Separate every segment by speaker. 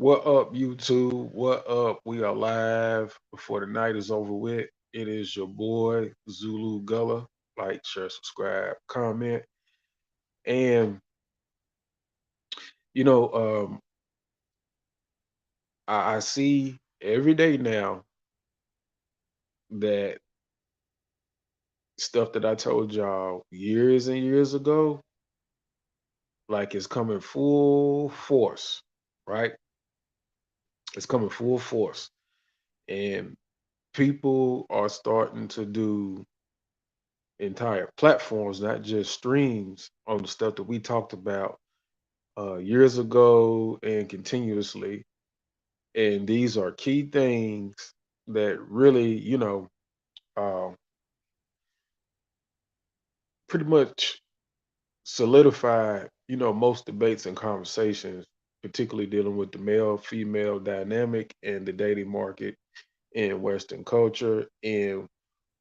Speaker 1: What up, YouTube? What up? We are live before the night is over with. It is your boy Zulu Gullah. Like, share, subscribe, comment, and you know, I see every day now that stuff that I told y'all years and years ago, like, it's coming full force, right? It's coming full force, and people are starting to do entire platforms, not just streams, on the stuff that we talked about years ago and continuously. And these are key things that really, uh, pretty much solidify, most debates and conversations, particularly dealing with the male female dynamic and the dating market in Western culture and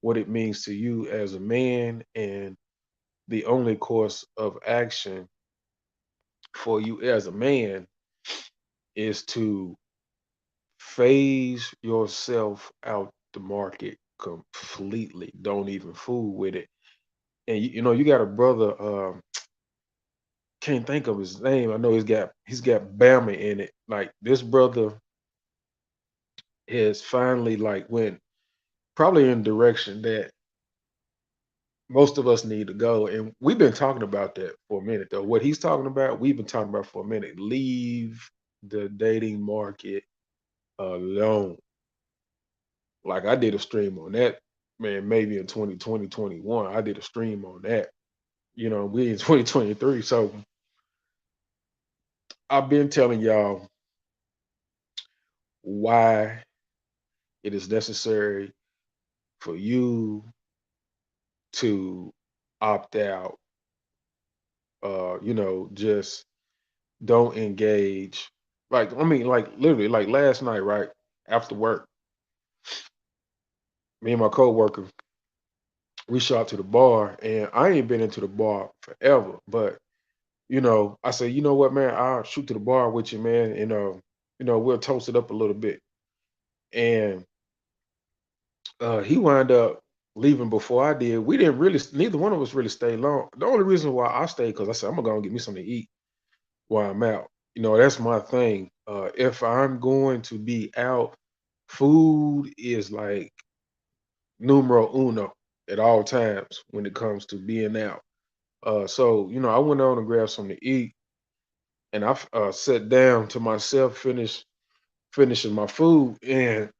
Speaker 1: what it means to you as a man and the only course of action for you as a man is to phase yourself out the market completely. Don't even fool with it. And you got a brother. Can't think of his name. I know he's got Bama in it. Like, this brother has finally, like, went probably in the direction that most of us need to go. And we've been talking about that for a minute though. What he's talking about, we've been talking about for a minute. Leave the dating market alone. Like, I did a stream on that, man, maybe in 2020, 21. I did a stream on that. We in 2023. So I've been telling y'all why it is necessary for you to opt out. Just don't engage. Like, I mean, like, literally, like, last night, right? After work, me and my coworker, we shot to the bar, and I ain't been into the bar forever, but I say, you know what, man, I'll shoot to the bar with you, man, and we'll toast it up a little bit. And he wound up leaving before I did. We didn't really, neither one of us really stayed long. The only reason why I stayed because I said I'm gonna go and get me something to eat while I'm out. That's my thing. If I'm going to be out, food is like numero uno at all times when it comes to being out. So I went on and grabbed something to eat, and I sat down to myself, finishing my food, and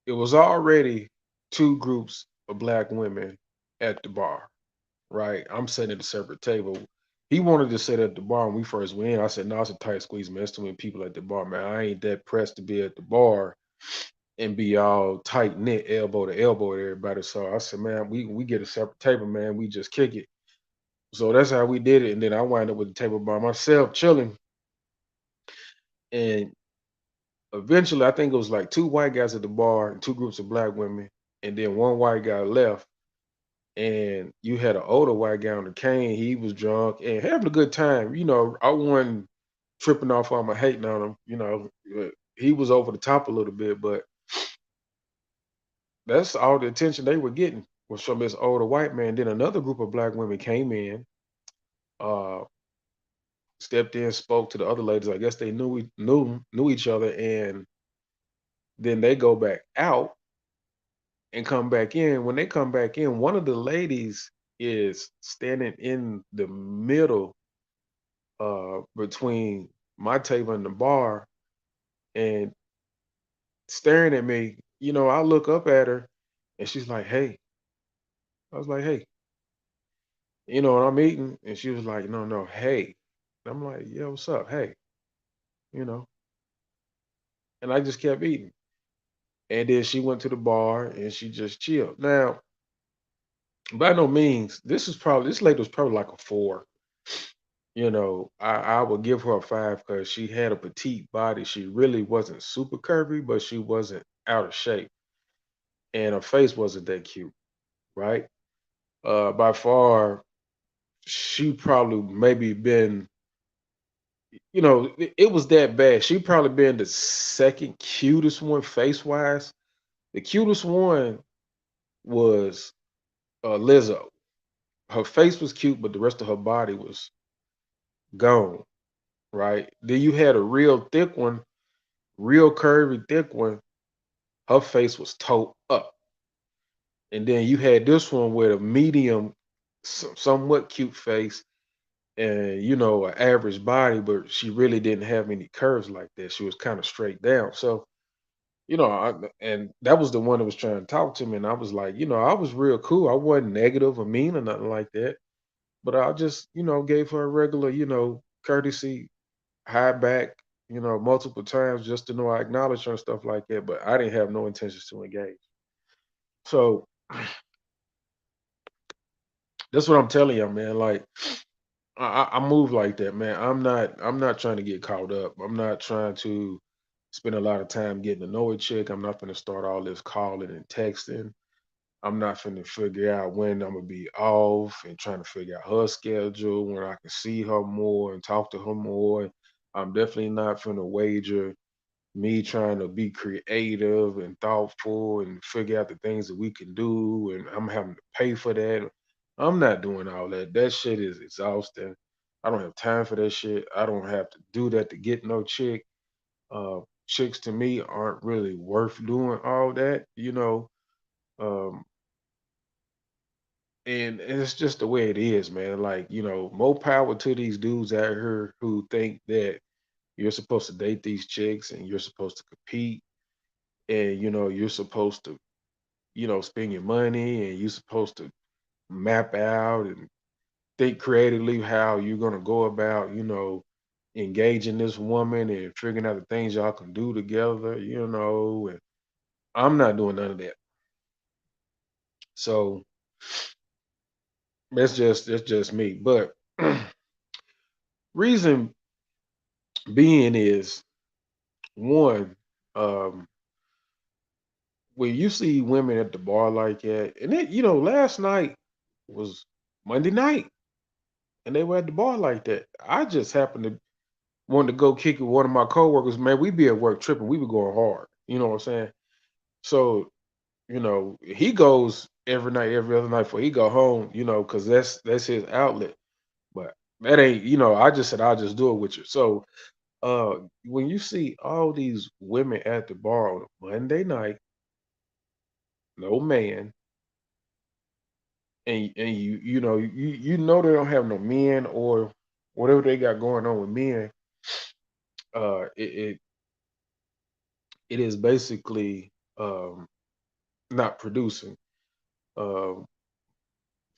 Speaker 1: it was already two groups of black women at the bar. Right, I'm sitting at a separate table. He wanted to sit at the bar when we first went in. I said, "No, it's a tight squeeze, man. There's too many people at the bar, man. I ain't that pressed to be at the bar and be all tight knit, elbow to elbow with everybody." So I said, "Man, we get a separate table, man. We just kick it." So that's how we did it. And then I wind up with the table by myself, chilling. And eventually, I think it was like two white guys at the bar and two groups of black women, and then one white guy left. And you had an older white guy on the cane. He was drunk and having a good time. I wasn't tripping off on him or hating on him. He was over the top a little bit, but that's all the attention they were getting was from this older white man. Then another group of black women came in, uh, stepped in, spoke to the other ladies. I guess they knew each other, and then they go back out and come back in. When they come back in, one of the ladies is standing in the middle between my table and the bar and staring at me. I look up at her and she's like, "Hey." I was like, "Hey, what I'm eating?" And she was like, "No, no, hey." I'm like, "Yeah, what's up? Hey, you know." And I just kept eating. And then she went to the bar and she just chilled. Now, by no means, this lady was probably like a four. I would give her a five because she had a petite body. She really wasn't super curvy, but she wasn't out of shape. And her face wasn't that cute, right? By far, she probably maybe been it was that bad. She probably been the second cutest one face wise. The cutest one was Lizzo. Her face was cute, but the rest of her body was gone. Right. Then you had a real thick one, real curvy thick one. Her face was toe up, and then you had this one with a medium, somewhat cute face, and an average body, but she really didn't have any curves like that. She was kind of straight down. So and that was the one that was trying to talk to me, and I was like, I was real cool. I wasn't negative or mean or nothing like that, but I just gave her a regular courtesy high back, multiple times just to know I acknowledged her and stuff like that. But I didn't have no intentions to engage. So that's what I'm telling you, man. Like I move like that, man. I'm not trying to get caught up. I'm not trying to spend a lot of time getting to know a chick. I'm not gonna start all this calling and texting. I'm not finna figure out when I'm gonna be off and trying to figure out her schedule, when I can see her more and talk to her more. I'm definitely not finna wager me trying to be creative and thoughtful and figure out the things that we can do, and I'm having to pay for that. I'm not doing all that. That shit is exhausting. I don't have time for that shit. I don't have to do that to get no chick. Chicks to me aren't really worth doing all that. Um, and it's just the way it is, man. Like, more power to these dudes out here who think that you're supposed to date these chicks and you're supposed to compete, and you're supposed to spend your money, and you're supposed to map out and think creatively how you're going to go about engaging this woman and figuring out the things y'all can do together. And I'm not doing none of that. So that's just me. But reason being is, one, um when you see women at the bar like that, and then last night was Monday night, and they were at the bar like that. I just happened to want to go kick it with one of my coworkers. Man, we be at work tripping. We be going hard. You know what I'm saying? So he goes every night, every other night before he go home. Because that's his outlet. But that ain't. I just said I'll just do it with you. So when you see all these women at the bar on a Monday night, no man, and you know they don't have no men or whatever they got going on with men. It is basically not producing um,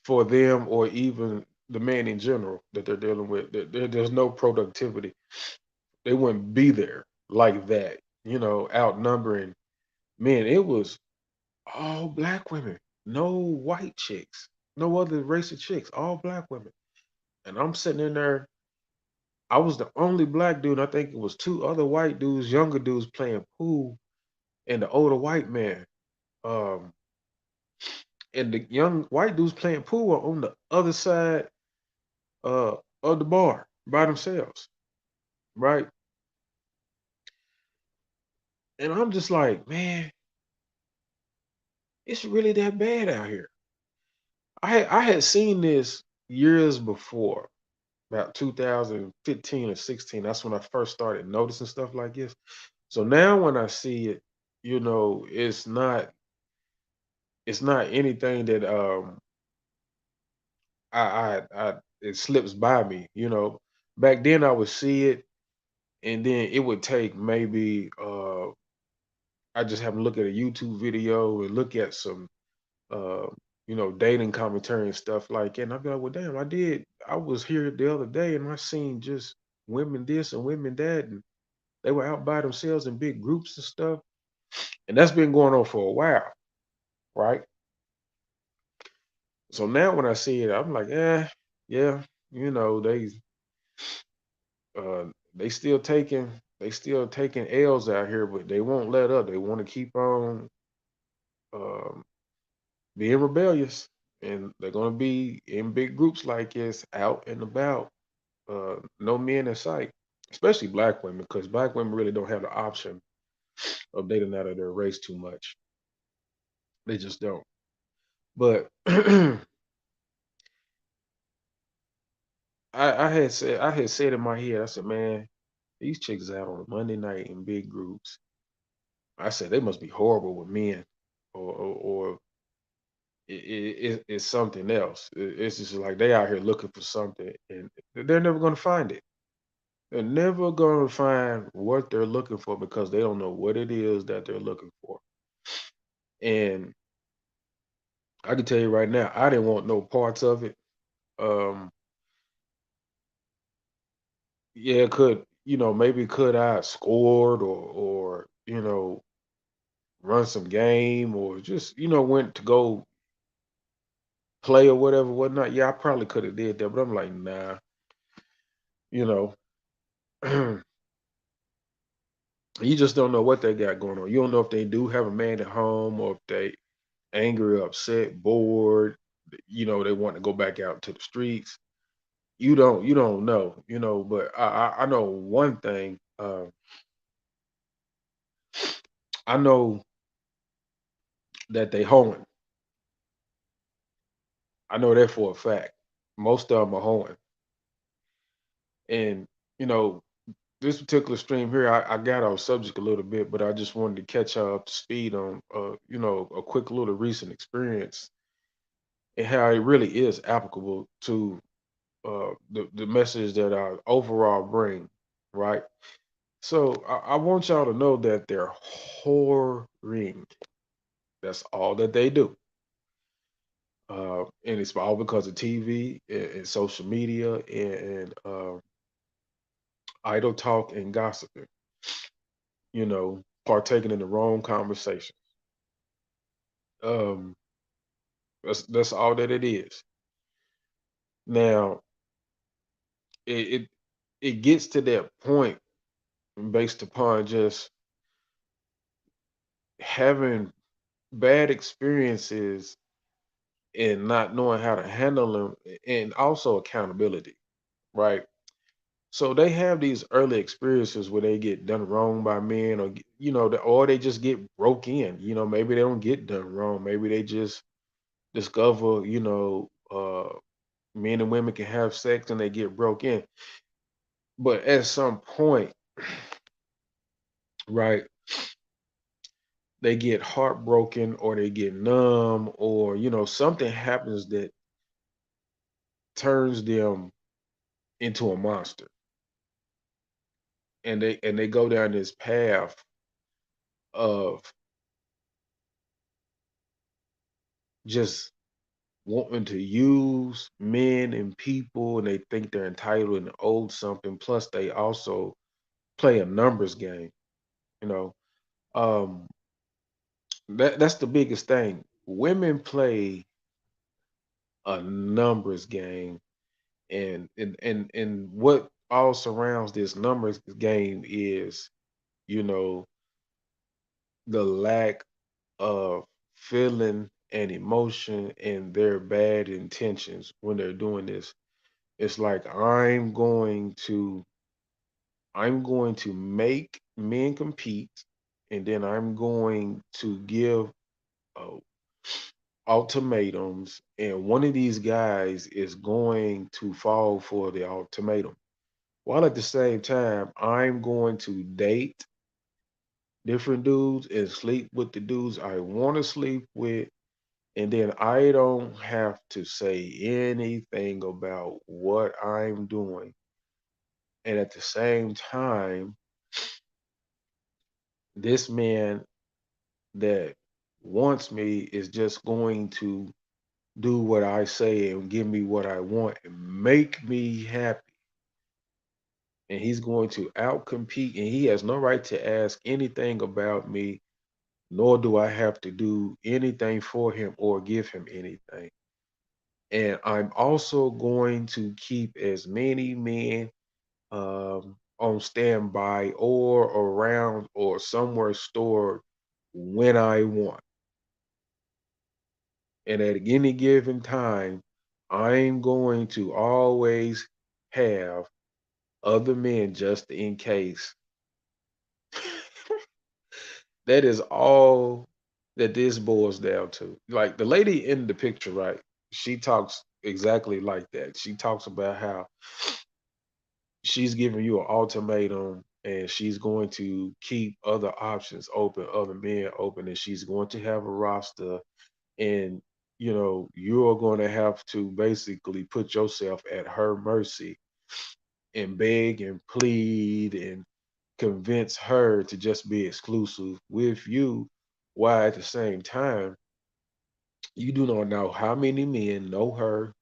Speaker 1: for them or even the man in general that they're dealing with. There's no productivity. They wouldn't be there like that. Outnumbering men. It was all black women, no white chicks, no other race of chicks, all black women. And I'm sitting in there. I was the only black dude. I think it was two other white dudes, younger dudes playing pool, and the older white man. Um, and the young white dudes playing pool were on the other side uh, of the bar by themselves, right? And I'm just like, man, it's really that bad out here. I had seen this years before, about 2015 or 16. That's when I first started noticing stuff like this. So now when I see it, it's not anything that I it slips by me. Back then I would see it, and then it would take maybe I just have to look at a YouTube video and look at some uh dating commentary and stuff like that. And I'd be like, well, damn, I was here the other day and I seen just women this and women that, and they were out by themselves in big groups and stuff. And that's been going on for a while, right? So now when I see it, I'm like, yeah, uh they still taking L's out here, but they won't let up. They want to keep on um being rebellious, and they're gonna be in big groups like this, out and about, no men in sight. especially black women, because black women really don't have the option of dating out of their race too much. They just don't. But I had said in my head, I said, man, these chicks out on a Monday night in big groups. I said they must be horrible with men, or it's something else. It's just like they out here looking for something, and they're never going to find it. They're never going to find what they're looking for because they don't know what it is that they're looking for. And I can tell you right now, I didn't want no parts of it. Um, yeah, maybe could I have scored or run some game or just went to go play or whatever, whatnot. Yeah, I probably could have did that, but I'm like, nah, you know, you just don't know what they got going on. You don't know if they do have a man at home or if they angry, upset, bored. They want to go back out to the streets. You don't know. But I know one thing. I know that they hoeing. I know that for a fact. Most of them are hoeing, and you know this particular stream here, I got off subject a little bit, but I just wanted to catch y'all up to speed on, a quick little recent experience and how it really is applicable to the message that I overall bring, right? So I want y'all to know that they're whoring. That's all that they do. And it's all because of TV and social media and idle talk and gossiping, partaking in the wrong conversation. Um, that's all that it is. Now, it it, it gets to that point based upon just having bad experiences and not knowing how to handle them, and also accountability, right? So they have these early experiences where they get done wrong by men, or or they just get broke in. Maybe they don't get done wrong. Maybe they just discover, men and women can have sex and they get broke in. But at some point, right, they get heartbroken or they get numb, or something happens that turns them into a monster, and they go down this path of just wanting to use men and people, and they think they're entitled and owed something. Plus they also play a numbers game. you know um that's the biggest thing. Women play a numbers game, and what all surrounds this numbers game is, you know the lack of feeling and emotion and their bad intentions when they're doing this. It's like I'm going to make men compete, and then I'm going to give uh, ultimatums, and one of these guys is going to fall for the ultimatum. While at the same time, I'm going to date different dudes and sleep with the dudes I want to sleep with, and then I don't have to say anything about what I'm doing. And at the same time, this man that wants me is just going to do what I say and give me what I want and make me happy. And he's going to outcompete, and he has no right to ask anything about me, nor do I have to do anything for him or give him anything. And I'm also going to keep as many men on standby or around or somewhere stored when I want. And at any given time, I'm going to always have other men just in case. That is all that this boils down to. Like the lady in the picture, right? She talks exactly like that. She talks about how she's giving you an ultimatum and she's going to keep other options open, other men open, and she's going to have a roster. And, you're going to have to basically put yourself at her mercy and beg and plead and convince her to just be exclusive with you, while at the same time you do not know how many men know her,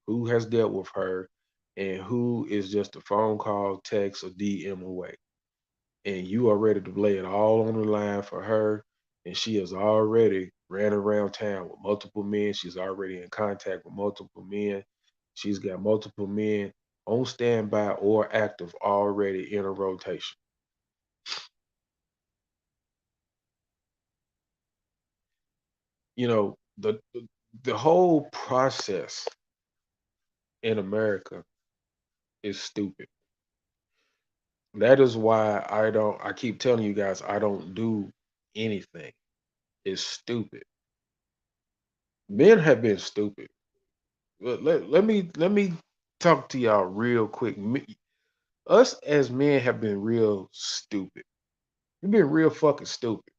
Speaker 1: who has dealt with her, and who is just a phone call, text, or DM away. And you are ready to lay it all on the line for her. And she has already ran around town with multiple men. She's already in contact with multiple men. She's got multiple men on standby or active already in a rotation. The whole process in America is stupid. That is why I keep telling you guys I don't do anything. It's stupid. Men have been stupid. Let me talk to y'all real quick. Us as men have been real stupid. We've been real fucking stupid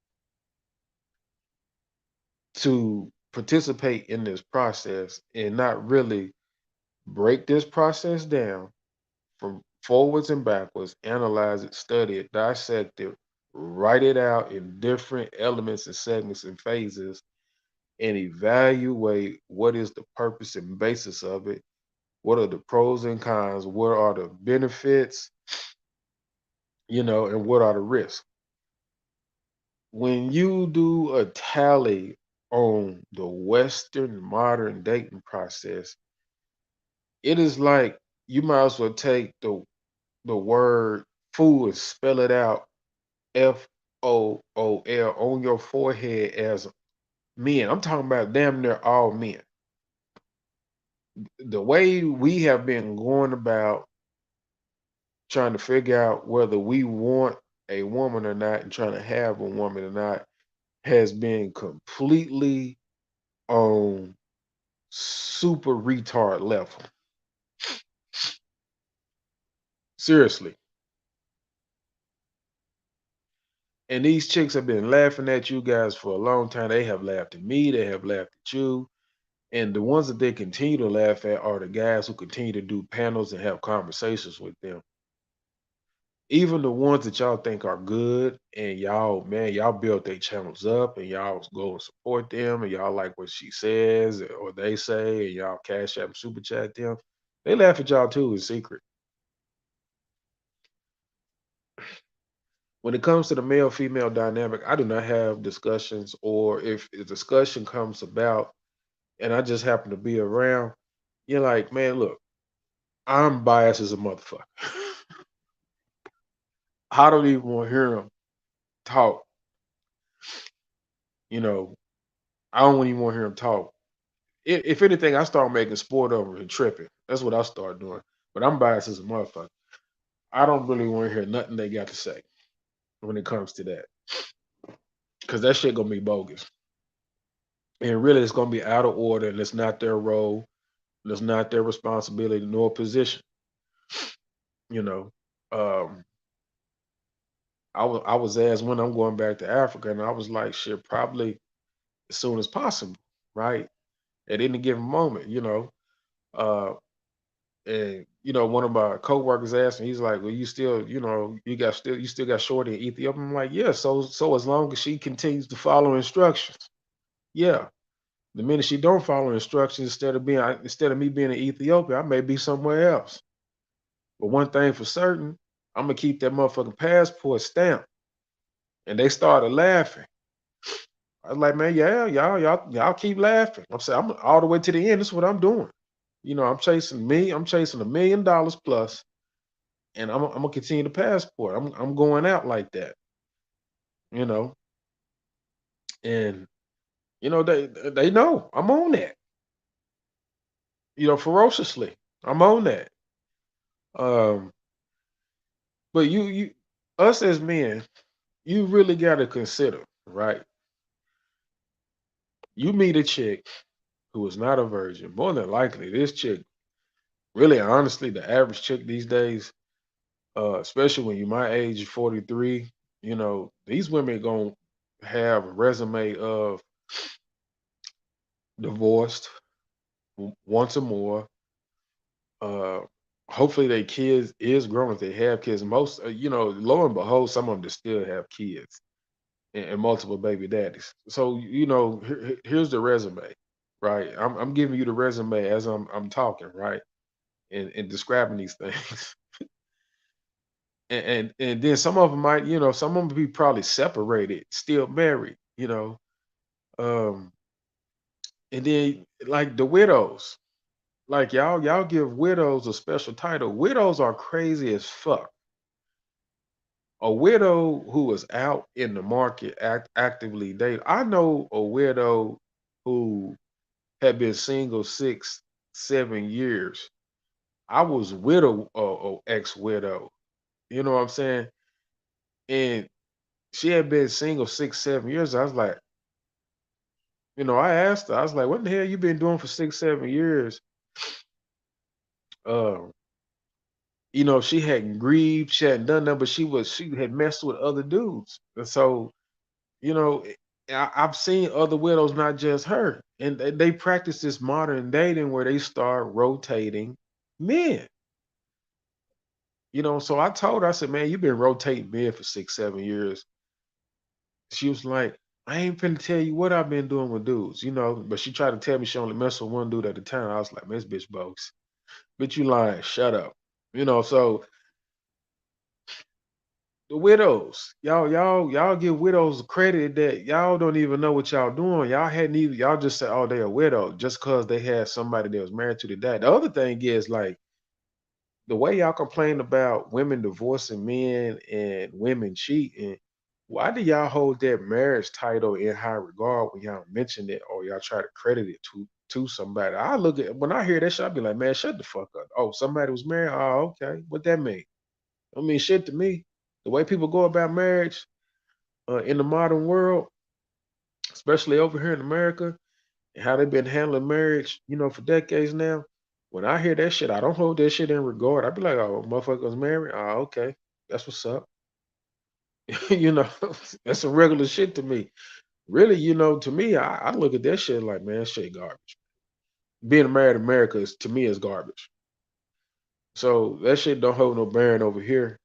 Speaker 1: to participate in this process and not really break this process down from forwards and backwards, analyze it, study it, dissect it, write it out in different elements and segments and phases, and evaluate what is the purpose and basis of it. What are the pros and cons? What are the benefits? And what are the risks? When you do a tally on the Western modern dating process, it is like you might as well take the word fool and spell it out FOOL on your forehead as men. I'm talking about damn near all men. The way we have been going about trying to figure out whether we want a woman or not and trying to have a woman or not has been completely on super retard level. Seriously. And these chicks have been laughing at you guys for a long time. They have laughed at me, they have laughed at you. And the ones that they continue to laugh at are the guys who continue to do panels and have conversations with them. Even the ones that y'all think are good and y'all, man, y'all build their channels up and y'all go and support them and y'all like what she says or they say and y'all cash app and super chat them. They laugh at y'all too in secret. When it comes to the male female dynamic, I do not have discussions, or if a discussion comes about and I just happen to be around, you're like, man, look, I'm biased as a motherfucker. I don't even want to hear him talk. You know, I don't even want to hear him talk. If anything, I start making sport over and tripping. That's what I start doing. But I'm biased as a motherfucker. I don't really want to hear nothing they got to say when it comes to that, because that shit gonna be bogus. And really, it's gonna be out of order, and it's not their role, and it's not their responsibility nor position. You know, um, I was asked when I'm going back to Africa, and I was like, shit, probably as soon as possible, right? At any given moment, Uh, and one of my coworkers asked me, he's like, "Well, you still, you still got Shorty in Ethiopia?" I'm like, "Yeah." So as long as she continues to follow instructions, yeah. The minute she don't follow instructions, instead of me being in Ethiopia, I may be somewhere else. But one thing for certain, I'm gonna keep that motherfucking passport stamped. And they started laughing. I was like, man, yeah, y'all keep laughing. I'm saying I'm all the way to the end. This is what I'm doing. I'm chasing me. I'm chasing $1 million plus, and I'm gonna continue the passport. I'm going out like that. You know, and they know I'm on that. Ferociously. I'm on that. Um, But us as men, you really got to consider, right? You meet a chick who is not a virgin. More than likely, this chick, really, honestly, the average chick these days, especially when you're my age, 43, these women gonna have a resume of divorced once or more. Uh, hopefully, their kids is grown if they have kids. Most, lo and behold, some of them still have kids and multiple baby daddies. So, here's the resume, right? I'm giving you the resume as I'm talking, right, and describing these things. And then some of them might, some of them be probably separated, still married, um, and then like the widows, like y'all give widows a special title. Widows are crazy as fuck. A widow who is out in the market actively dating. I know a widow who had been single 6, 7 years. I was with a ex widow. You know what I'm saying? And she had been single 6, 7 years. I was like, I asked her, I was like, what the hell you been doing for 6, 7 years? Um, she hadn't grieved, she hadn't done that, but she had messed with other dudes. And so, you know, I've seen other widows, not just her. And they practice this modern dating where they start rotating men. So I told her, I said, man, you've been rotating men for 6, 7 years. She was like, I ain't finna tell you what I've been doing with dudes, but she tried to tell me she only messed with one dude at a time. I was like, man, this bitch bogus. Bitch, you lying. Shut up. So the widows, y'all give widows credit that y'all don't even know what y'all doing. Y'all hadn't even y'all just say, oh, they a widow just because they had somebody that was married to the dad. The other thing is like the way y'all complain about women divorcing men and women cheating, why do y'all hold that marriage title in high regard when y'all mention it or y'all try to credit it to somebody? I look at when I hear that shit, I be like, man, shut the fuck up. Oh, somebody was married. Oh, okay. What that mean? I mean, shit to me. The way people go about marriage in the modern world, especially over here in America, and how they've been handling marriage, for decades now. When I hear that shit, I don't hold that shit in regard. I be like, oh, motherfuckers married. Oh, okay. That's what's up. you know, that's some regular shit to me. Really, to me, I look at that shit like, man, shit garbage. Being married in America is to me is garbage. So that shit don't hold no bearing over here.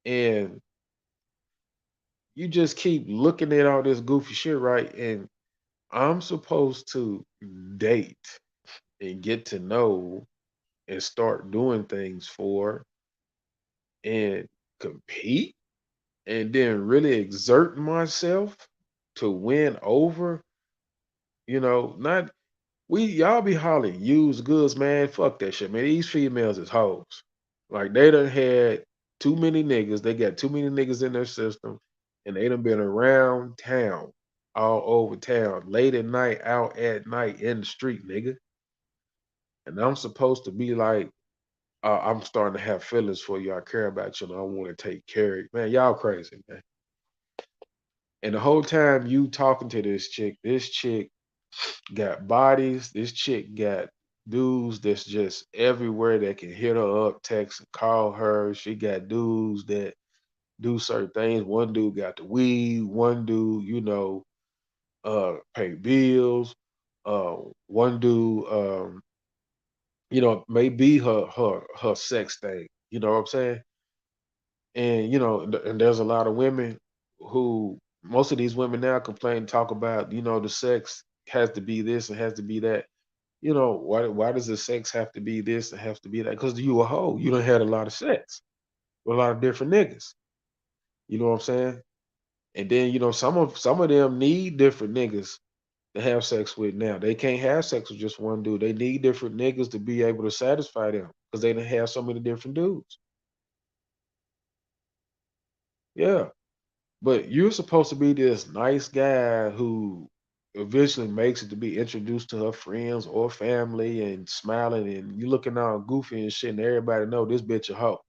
Speaker 1: And you just keep looking at all this goofy shit, right? And I'm supposed to date and get to know and start doing things for and compete and then really exert myself to win over, not we y'all be hollering used goods, man. Fuck that shit, man. These females is hoes. Like they done had too many niggas. They got too many niggas in their system, and they done been around town, all over town, late at night, out at night in the street, nigga. And I'm supposed to be like, I'm starting to have feelings for you. I care about you, and I want to take care of you, man. Y'all crazy, man. And the whole time you talking to this chick got bodies. This chick got dudes that's just everywhere that can hit her up, text and call her. She got dudes that do certain things. One dude got the weed. One dude, pay bills. One dude, may be her sex thing. You know what I'm saying? And and there's a lot of women who most of these women now complain, talk about, the sex has to be this and has to be that. Why does the sex have to be this and have to be that? Because you a hoe. You done had a lot of sex with a lot of different niggas. You know what I'm saying? And then, some of them need different niggas to have sex with now. They can't have sex with just one dude. They need different niggas to be able to satisfy them because they done have so many different dudes. Yeah. But you're supposed to be this nice guy who eventually makes it to be introduced to her friends or family and smiling and you looking all goofy and shit and everybody know this bitch a hoe.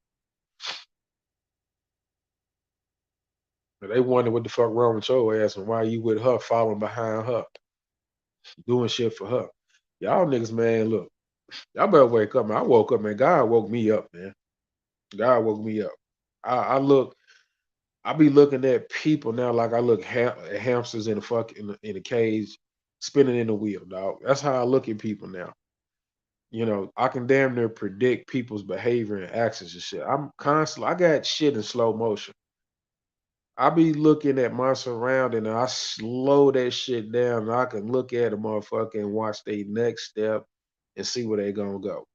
Speaker 1: And they wonder what the fuck wrong with your ass and why you with her following behind her, doing shit for her. Y'all niggas, man, look, y'all better wake up, man. I woke up, man. God woke me up, man. God woke me up. I look, I be looking at people now like I look at hamsters in a in a cage, spinning in the wheel, dog. That's how I look at people now. I can damn near predict people's behavior and actions and shit. I'm constantly, I got shit in slow motion. I be looking at my surrounding and I slow that shit down and I can look at a motherfucker and watch their next step and see where they gonna go.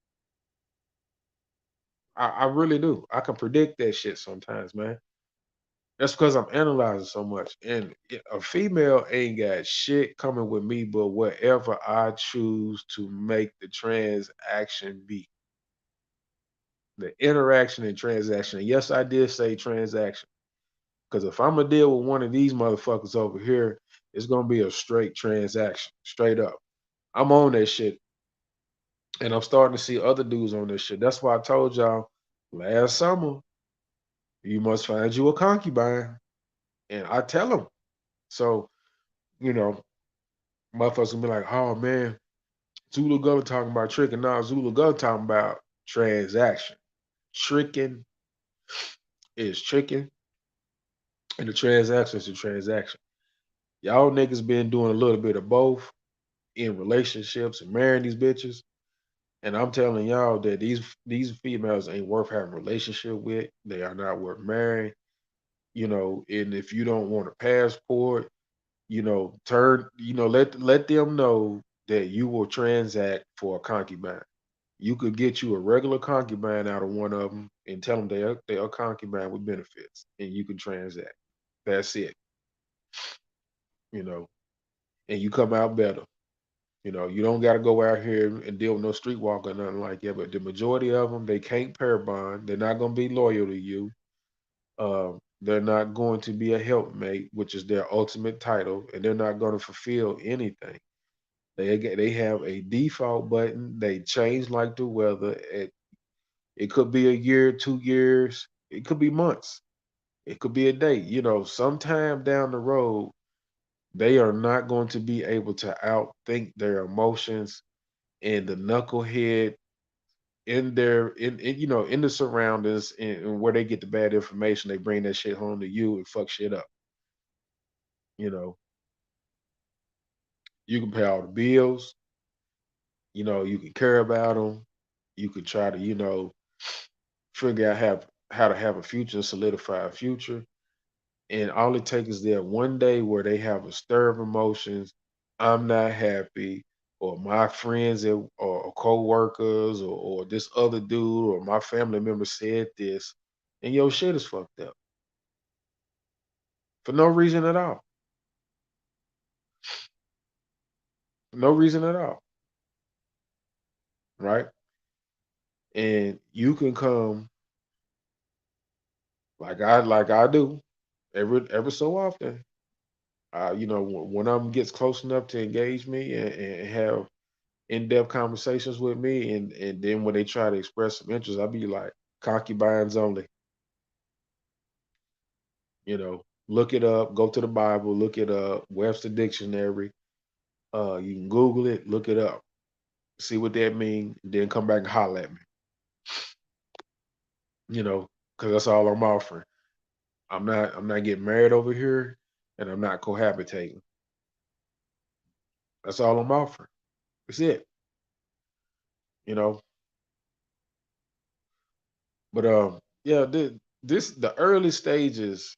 Speaker 1: I really do. I can predict that shit sometimes, man. That's because I'm analyzing so much. And a female ain't got shit coming with me but whatever I choose to make the transaction be. The interaction and transaction. And yes, I did say transaction. Because if I'm gonna deal with one of these motherfuckers over here, it's gonna be a straight transaction, straight up. I'm on that shit, and I'm starting to see other dudes on this shit. That's why I told y'all last summer, you must find you a concubine, and I tell them. So you know, motherfuckers gonna be like, "Oh man, Zulu Gunner talking about tricking." Now Zulu Gunner talking about transaction. Tricking is tricking, and the transaction is a transaction. Y'all niggas been doing a little bit of both in relationships and marrying these bitches. And I'm telling y'all that these females ain't worth having a relationship with. They are not worth marrying. And if you don't want a passport, let them know that you will transact for a concubine. You could get you a regular concubine out of one of them and tell them they are concubine with benefits, and you can transact. That's it. You know, and you come out better. You don't got to go out here and deal with no streetwalker or nothing like that. But the majority of them, they can't pair bond. They're not going to be loyal to you. They're not going to be a helpmate, which is their ultimate title, and they're not going to fulfill anything. They have a default button. They change like the weather. It could be a year, 2 years. It could be months. It could be a day. Sometime down the road, they are not going to be able to outthink their emotions and the knucklehead in the surroundings and where they get the bad information, they bring that shit home to you and fuck shit up. You know, you can pay all the bills. You can care about them. You could try to figure out how to have a future, solidify a future. And all it takes is that one day where they have a stir of emotions. I'm not happy, or my friends or co-workers or this other dude or my family member said this, and your shit is fucked up for no reason at all. No reason at all, right? And you can come like I do every so often. When I'm gets close enough to engage me and have in-depth conversations with me, and then when they try to express some interest, I'll be like, concubines only. Look it up, go to the Bible, look it up, Webster Dictionary. You can Google it, look it up, see what that means, then come back and holler at me. Because that's all I'm offering. I'm not getting married over here, and I'm not cohabitating. That's all I'm offering. That's it. You know. But yeah, the early stages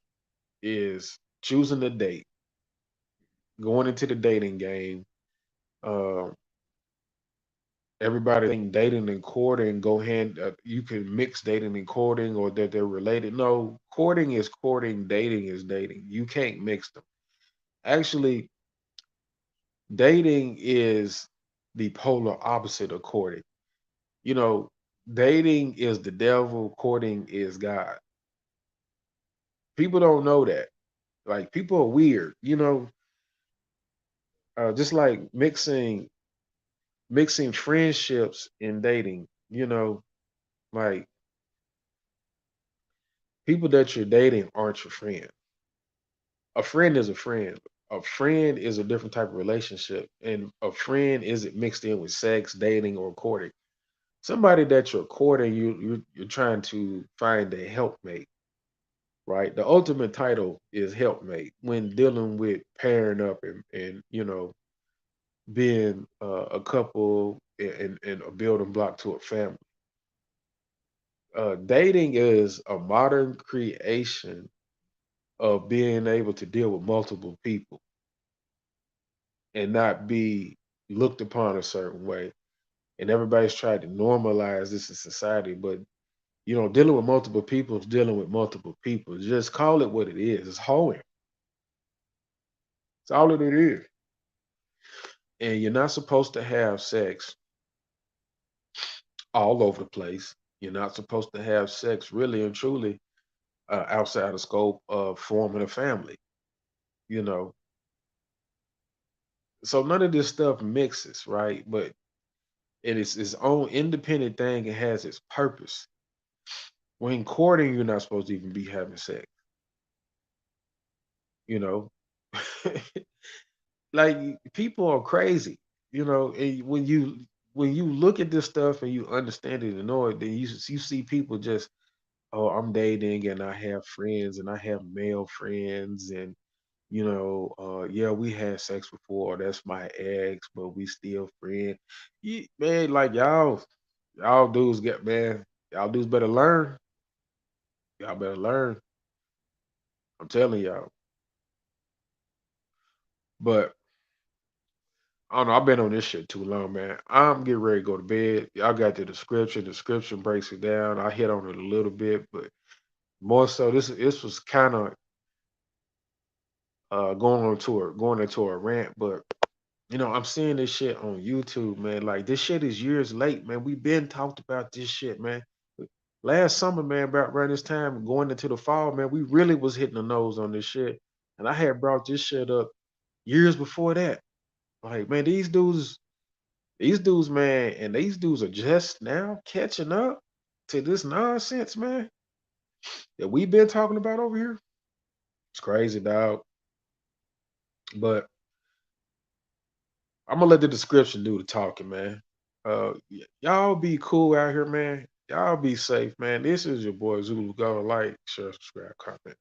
Speaker 1: is choosing the date, going into the dating game. Uh, Everybody think dating and courting go hand. You can mix dating and courting, or that they're related. No, courting is courting. Dating is dating. You can't mix them. Actually, dating is the polar opposite of courting. You know, dating is the devil. Courting is God. People don't know that. Like people are weird. Just like mixing friendships and dating. Like people that you're dating aren't your friend. A friend is a friend. A friend is a different type of relationship, and a friend isn't mixed in with sex, dating, or courting. Somebody that you're courting, you're trying to find a helpmate, right? The ultimate title is helpmate when dealing with pairing up and being a couple and a building block to a family. Dating is a modern creation of being able to deal with multiple people and not be looked upon a certain way. And everybody's tried to normalize this in society, but dealing with multiple people is dealing with multiple people. Just call it what it is. It's hoeing. It's all that it is. And you're not supposed to have sex all over the place. You're not supposed to have sex really and truly outside the scope of forming a family. You know, so none of this stuff mixes, right? But it is its own independent thing. It has its purpose. When courting, you're not supposed to even be having sex. You know, like people are crazy. And when you look at this stuff and you understand it and know it, then you see people just, oh, I'm dating and I have friends and I have male friends and yeah, we had sex before. That's my ex, but we still friends. Man, like y'all dudes get man, y'all dudes better learn. Y'all better learn. I'm telling y'all. But I don't know. I've been on this shit too long, man. I'm getting ready to go to bed. Y'all got the description. Description breaks it down. I hit on it a little bit, but more so, this was kind of going into a rant. But I'm seeing this shit on YouTube, man. Like this shit is years late, man. We been talked about this shit, man. Last summer, man, about around this time, going into the fall, man, we really was hitting the nose on this shit. And I had brought this shit up years before that. Like, man, these dudes, man, and these dudes are just now catching up to this nonsense, man, that we've been talking about over here. It's crazy, dog. But I'm gonna let the description do the talking, man. Y'all be cool out here, man. Y'all be safe, man. This is your boy Zulu. Go like, share, subscribe, comment.